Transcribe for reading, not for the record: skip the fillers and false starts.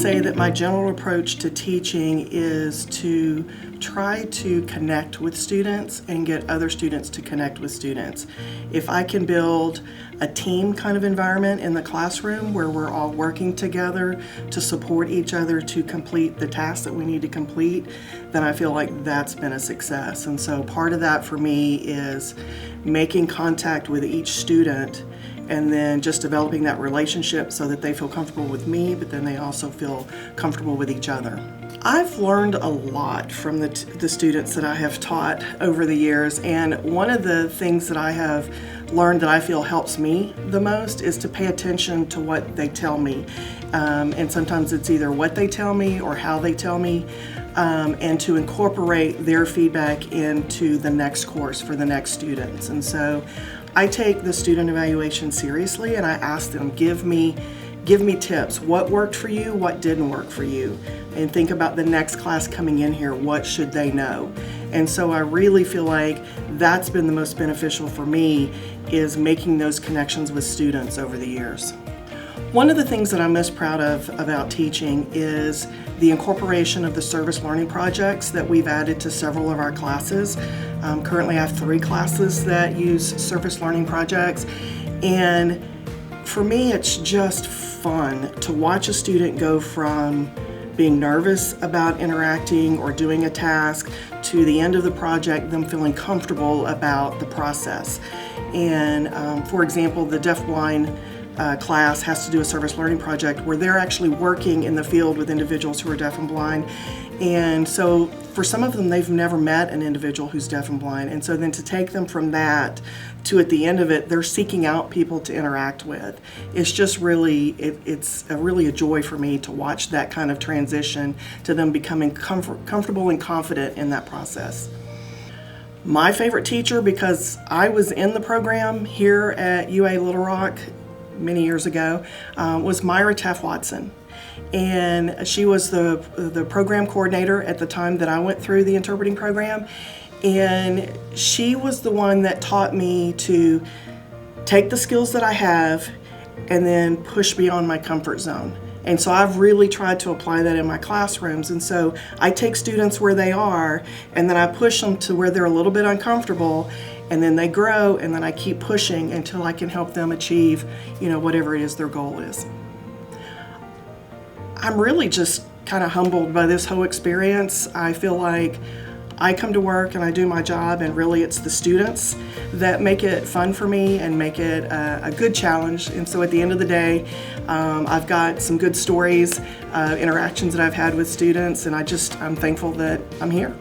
say that my general approach to teaching is to try to connect with students and get other students to connect with students. If I can build a team kind of environment in the classroom where we're all working together to support each other to complete the tasks that we need to complete, then I feel like that's been a success. And so part of that for me is making contact with each student and then just developing that relationship so that they feel comfortable with me, but then they also feel comfortable with each other. I've learned a lot from the students that I have taught over the years, and one of the things that I have learned that I feel helps me the most is to pay attention to what they tell me. And sometimes it's either what they tell me or how they tell me, and to incorporate their feedback into the next course for the next students. And so I take the student evaluation seriously, and I ask them, give me tips. What worked for you? What didn't work for you? And think about the next class coming in here. What should they know? And so I really feel like that's been the most beneficial for me, is making those connections with students over the years. One of the things that I'm most proud of about teaching is the incorporation of the service learning projects that we've added to several of our classes. Currently I have 3 classes that use service learning projects, and for me it's just fun to watch a student go from being nervous about interacting or doing a task to the end of the project, them feeling comfortable about the process. And for example, the deafblind class has to do a service learning project where they're actually working in the field with individuals who are deaf and blind. And so for some of them, they've never met an individual who's deaf and blind. And so then to take them from that to at the end of it, they're seeking out people to interact with. It's just really, it's really a joy for me to watch that kind of transition to them becoming comfortable and confident in that process. My favorite teacher, because I was in the program here at UA Little Rock many years ago, was Myra Taft Watson. And she was the program coordinator at the time that I went through the interpreting program. And she was the one that taught me to take the skills that I have and then push beyond my comfort zone. And so I've really tried to apply that in my classrooms. And so I take students where they are, and then I push them to where they're a little bit uncomfortable, and then they grow, and then I keep pushing until I can help them achieve, whatever it is their goal is. I'm really just kind of humbled by this whole experience. I feel like I come to work and I do my job, and really it's the students that make it fun for me and make it a good challenge. And so at the end of the day, I've got some good stories, interactions that I've had with students, and I'm thankful that I'm here.